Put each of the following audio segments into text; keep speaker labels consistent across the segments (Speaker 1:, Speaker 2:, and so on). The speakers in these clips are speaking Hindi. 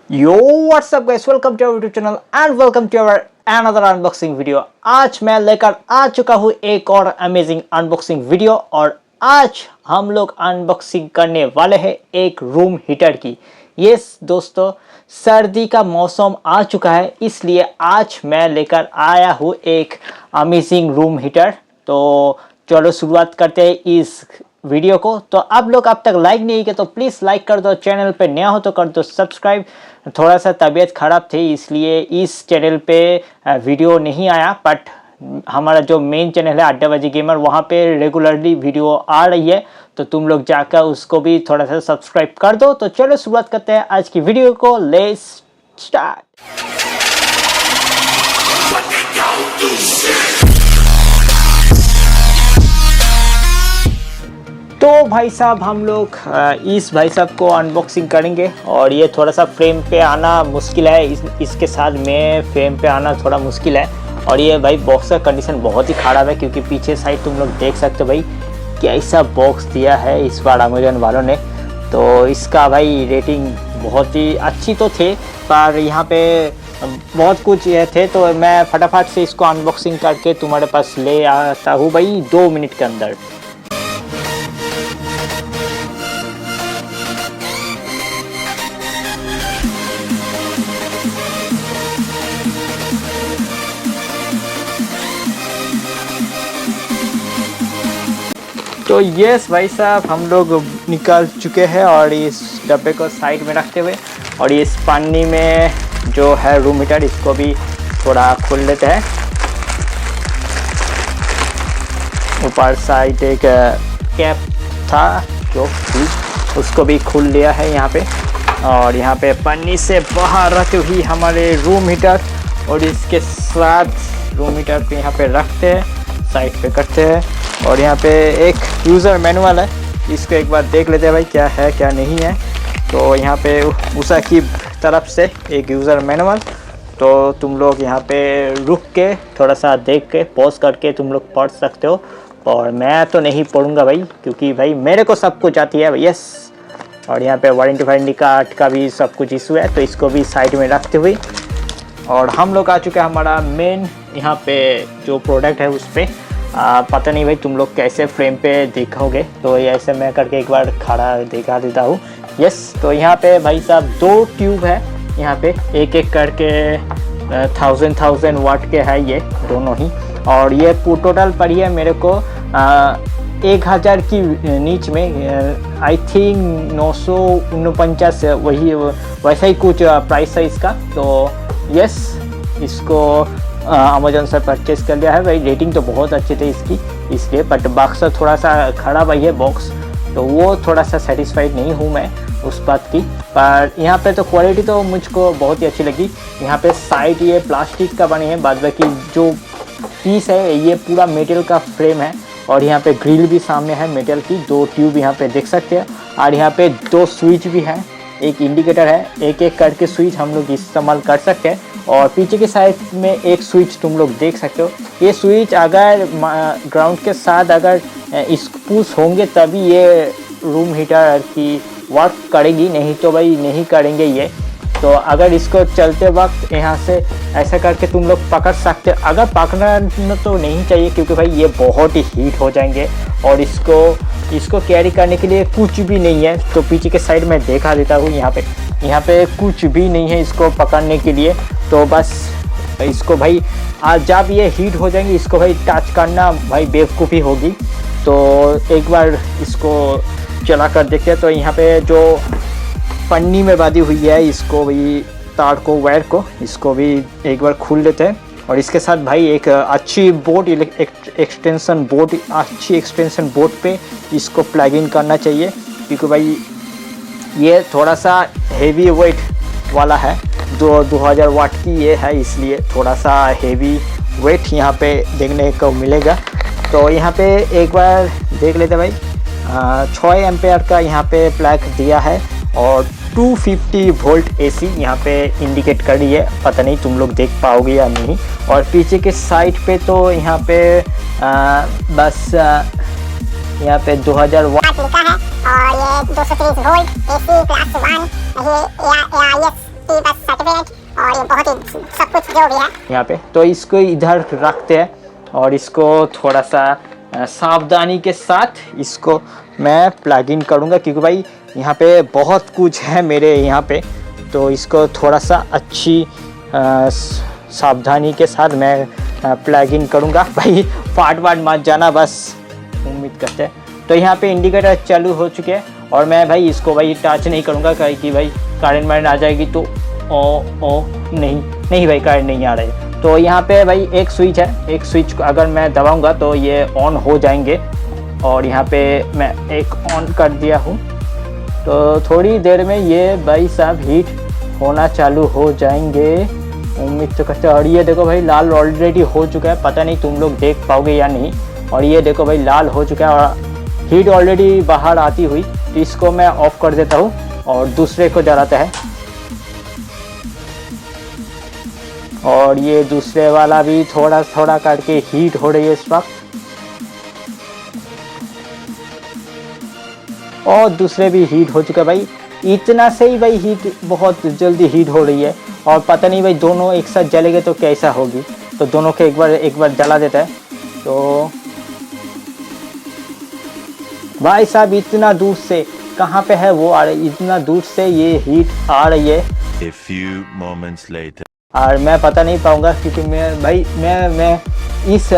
Speaker 1: Yo what's up guys, welcome to our YouTube channel and welcome to our another unboxing video. आज मैं लेकर आ चुका हूँ एक और अमेजिंग अनबॉक्सिंग वीडियो और आज हम लोग अनबॉक्सिंग करने वाले हैं एक रूम हीटर की। यस दोस्तों, सर्दी का मौसम आ चुका है, इसलिए आज मैं लेकर आया हूँ एक अमेजिंग रूम हीटर। तो चलो शुरुआत करते हैं इस वीडियो को। तो आप लोग अब तक लाइक नहीं किया तो प्लीज़ लाइक कर दो, चैनल पे नया हो तो कर दो सब्सक्राइब। थोड़ा सा तबीयत ख़राब थी इसलिए इस चैनल पे वीडियो नहीं आया, बट हमारा जो मेन चैनल है अड्डाबाजी गेमर, वहाँ पे रेगुलरली वीडियो आ रही है, तो तुम लोग जाकर उसको भी थोड़ा सा सब्सक्राइब कर दो। तो चलो शुरुआत करते हैं आज की वीडियो को, लेट्स स्टार्ट। तो भाई साहब हम लोग इस भाई साहब को अनबॉक्सिंग करेंगे और ये थोड़ा सा फ्रेम पे आना मुश्किल है, इसके साथ में फ्रेम पे आना थोड़ा मुश्किल है। और ये भाई बॉक्स का कंडीशन बहुत ही ख़राब है क्योंकि पीछे साइड तुम लोग देख सकते हो भाई कैसा बॉक्स दिया है इस बार अमेजन वालों ने। तो इसका भाई रेटिंग बहुत ही अच्छी तो थे, पर यहाँ पे बहुत कुछ ये थे, तो मैं फटाफट से इसको अनबॉक्सिंग करके तुम्हारे पास ले आता हूँ भाई 2 मिनट के अंदर। तो यस भाई साहब हम लोग निकाल चुके हैं और इस डब्बे को साइड में रखते हुए और इस पन्नी में जो है रूम हीटर इसको भी थोड़ा खोल लेते हैं। ऊपर साइड एक कैप था जो भी उसको भी खोल लिया है यहाँ पे, और यहाँ पे पन्नी से बाहर रखी हुई हमारे रूम हीटर और इसके साथ रूम हीटर पे यहाँ पे रखते हैं, साइड पे करते हैं। और यहाँ पे एक यूज़र मैनुअल है, इसको एक बार देख लेते हैं भाई क्या है क्या नहीं है। तो यहाँ पे उषा की तरफ से एक यूज़र मैनुअल, तो तुम लोग यहाँ पे रुक के थोड़ा सा देख के पॉज करके तुम लोग पढ़ सकते हो। और मैं तो नहीं पढ़ूँगा भाई क्योंकि भाई मेरे को सब कुछ आती है। यस, और यहाँ पे वारंटी कार्ड का भी सब कुछ इशू है, तो इसको भी साइड में रखते हुए और हम लोग आ चुके हैं हमारा मेन यहाँ पे जो प्रोडक्ट है उस पर। पता नहीं भाई तुम लोग कैसे फ्रेम पे देखोगे, तो ऐसे मैं करके एक बार खड़ा दिखा देता हूँ। यस, तो यहाँ पे भाई साहब 2 ट्यूब है, यहाँ पे एक एक करके 1000 वाट के है ये दोनों ही। और ये टोटल पड़ी है मेरे को 1000 की नीच में, आई थिंक 949 वही वैसा ही कुछ प्राइस है इसका। तो यस, इसको अमेजन से परचेज़ कर लिया है भाई। रेटिंग तो बहुत अच्छी थी इसकी इसलिए, बट बॉक्स थोड़ा सा खराब है ये बॉक्स, तो वो थोड़ा सा सेटिस्फाइड नहीं हूँ मैं उस बात की। पर यहाँ पे तो क्वालिटी तो मुझको बहुत ही अच्छी लगी। यहाँ पे साइड ये प्लास्टिक का बने हैं, बाद बाकी जो पीस है ये पूरा मेटल का फ्रेम है। और यहाँ पे ग्रिल भी सामने है मेटल की, 2 ट्यूब यहाँ पे देख सकते हैं। और यहाँ पे 2 स्विच भी हैं, एक इंडिकेटर है, एक एक करके स्विच हम लोग इस्तेमाल कर सकते हैं। और पीछे के साइड में एक स्विच तुम लोग देख सकते हो, ये स्विच अगर ग्राउंड के साथ अगर पुश होंगे तभी ये रूम हीटर की वर्क करेगी, नहीं तो भाई नहीं करेंगे ये। तो अगर इसको चलते वक्त यहाँ से ऐसा करके तुम लोग पकड़ सकते हो, अगर पकड़ना तो नहीं चाहिए क्योंकि भाई ये बहुत ही हीट हो जाएंगे और इसको कैरी करने के लिए कुछ भी नहीं है। तो पीछे के साइड में देखा देता हूँ, यहाँ पे कुछ भी नहीं है इसको पकड़ने के लिए। तो बस इसको भाई आज जब ये हीट हो जाएंगे इसको भाई टच करना भाई बेवकूफ़ी होगी। तो एक बार इसको चला कर देखते हैं। तो यहाँ पे जो पन्नी में बांधी हुई है इसको भी, तार को, वायर को, इसको भी एक बार खोल लेते हैं। और इसके साथ भाई एक अच्छी बोर्ड, एक्सटेंशन बोर्ड पे इसको प्लग इन करना चाहिए क्योंकि भाई ये थोड़ा सा हेवी वेट वाला है, 2000 वाट की ये है, इसलिए थोड़ा सा हेवी वेट यहाँ पे देखने को मिलेगा। तो यहाँ पे एक बार देख लेते भाई, 6 एम्पेयर का यहाँ पे प्लग दिया है और 250 वोल्ट AC यहाँ पे इंडिकेट कर रही है, पता नहीं तुम लोग देख पाओगे या नहीं। और पीछे के साइड पे तो यहाँ पे बस यहाँ पे 2000 वाट लिखा है और ये 230 वोल्ट AC +1 ये AIS
Speaker 2: सब कुछ जो भी है
Speaker 1: यहाँ पे। तो इसको इधर रखते हैं और इसको थोड़ा सा सावधानी के साथ इसको मैं प्लग इन करूँगा, क्योंकि भाई यहाँ पे बहुत कुछ है मेरे यहाँ पे। तो इसको थोड़ा सा अच्छी सावधानी के साथ मैं प्लग इन करूँगा। भाई फाट मत जाना बस, उम्मीद करते हैं। तो यहाँ पे इंडिकेटर चालू हो चुके हैं और मैं भाई इसको भाई टच नहीं करूँगा, कि भाई करंट आ जाएगी तो ओ नहीं भाई करंट नहीं आ रहा है। तो यहाँ पे भाई एक स्विच है, एक स्विच को अगर मैं दबाऊँगा तो ये ऑन हो जाएंगे। और यहाँ पे मैं एक ऑन कर दिया हूँ, तो थोड़ी देर में ये भाई साहब हीट होना चालू हो जाएंगे, उम्मीद तो करते हैं। और ये देखो भाई लाल ऑलरेडी हो चुका है, पता नहीं तुम लोग देख पाओगे या नहीं। और ये देखो भाई लाल हो चुका है और हीट ऑलरेडी बाहर आती हुई। तो इसको मैं ऑफ कर देता हूँ और दूसरे को जलाता है। और ये दूसरे वाला भी थोड़ा थोड़ा करके हीट हो रही है इस वक्त, और दूसरे भी हीट हो चुका है। भाई इतना से ही भाई हीट बहुत जल्दी हीट हो रही है। और पता नहीं भाई दोनों एक साथ जलेंगे तो कैसा होगी। तो दोनों के एक बार जला देता है। तो भाई साहब इतना दूर से कहाँ पे है वो आ रही, इतना दूर से ये हीट आ रही है।
Speaker 3: A few moments later.
Speaker 1: और मैं पता नहीं पाऊँगा, क्योंकि मैं इस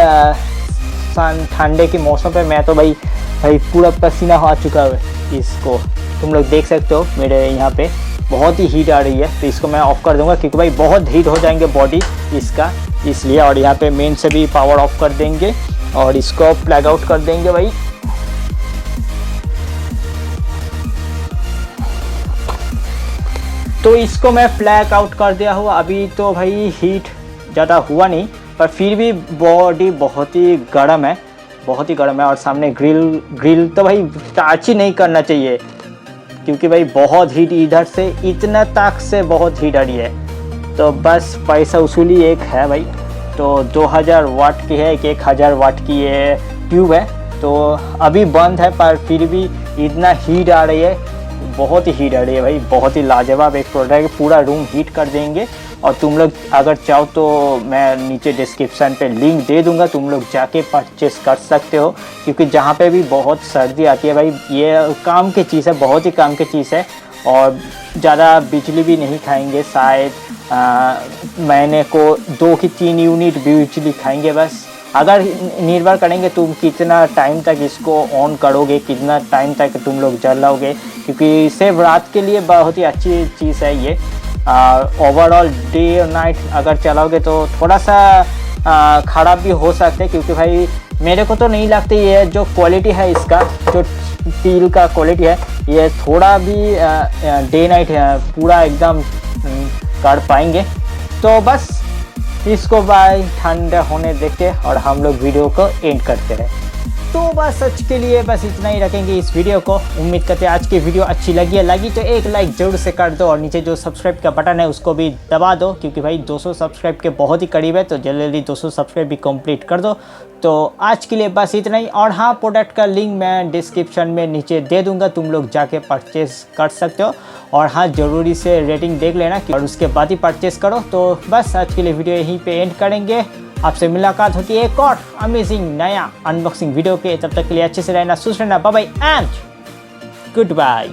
Speaker 1: ठंडे के मौसम पे मैं तो भाई पूरा पसीना आ चुका है। इसको तुम लोग देख सकते हो, मेरे यहाँ पे बहुत ही हीट आ रही है। तो इसको मैं ऑफ़ कर दूंगा, क्योंकि भाई बहुत हीट हो जाएंगे बॉडी इसका, इसलिए। और यहाँ पे मेन से भी पावर ऑफ कर देंगे और इसको प्लग आउट कर देंगे भाई। तो इसको मैं प्लग आउट कर दिया हूँ। अभी तो भाई हीट ज़्यादा हुआ नहीं, पर फिर भी बॉडी बहुत ही गर्म है, बहुत ही गर्म है। और सामने ग्रिल तो भाई टच ही नहीं करना चाहिए, क्योंकि भाई बहुत हीट इधर से इतना तक से बहुत हीट आ रही है। तो बस पैसा वसूली एक है भाई। तो 2000 वाट की है, 1000 वाट की ये ट्यूब है। तो अभी बंद है, पर फिर भी इतना हीट आ रही है, बहुत ही हीट आ रही है भाई। बहुत ही लाजवाब एक प्रोडक्ट है, पूरा रूम हीट कर देंगे। और तुम लोग अगर चाहो तो मैं नीचे डिस्क्रिप्शन पे लिंक दे दूंगा, तुम लोग जाके परचेस कर सकते हो। क्योंकि जहाँ पे भी बहुत सर्दी आती है भाई, ये काम की चीज़ है, बहुत ही काम की चीज़ है। और ज़्यादा बिजली भी नहीं खाएंगे, शायद महीने को 2 की 3 यूनिट बिजली खाएंगे बस। अगर निर्भर करेंगे तुम कितना टाइम तक इसको ऑन करोगे, कितना टाइम तक तुम लोग जलाओगे, क्योंकि सिर्फ रात के लिए बहुत ही अच्छी चीज़ है ये। ओवरऑल डे और नाइट अगर चलाओगे तो थोड़ा सा ख़राब भी हो सकते हैं, क्योंकि भाई मेरे को तो नहीं लगता ये जो क्वालिटी है इसका, जो स्टील का क्वालिटी है, ये थोड़ा भी डे नाइट पूरा एकदम कर पाएंगे। तो बस इसको भाई ठंडा होने देते और हम लोग वीडियो को एंड करते रहे। तो बस आज के लिए बस इतना ही रखेंगे इस वीडियो को। उम्मीद करते हैं आज की वीडियो अच्छी लगी तो एक लाइक ज़रूर से कर दो, और नीचे जो सब्सक्राइब का बटन है उसको भी दबा दो, क्योंकि भाई 200 सब्सक्राइब के बहुत ही करीब है। तो जल्दी 200 सब्सक्राइब भी कंप्लीट कर दो। तो आज के लिए बस इतना ही। और हाँ, प्रोडक्ट का लिंक मैं डिस्क्रिप्शन में नीचे दे दूँगा, तुम लोग जाके परचेज़ कर सकते हो। और हाँ, ज़रूरी से रेटिंग देख लेना और उसके बाद ही परचेज़ करो। तो बस आज के लिए वीडियो यहीं पे एंड करेंगे। आपसे मुलाकात होती है एक और अमेजिंग नया अनबॉक्सिंग वीडियो के। तब तक के लिए अच्छे से रहना, सुस्त रहना। Bye bye and good bye.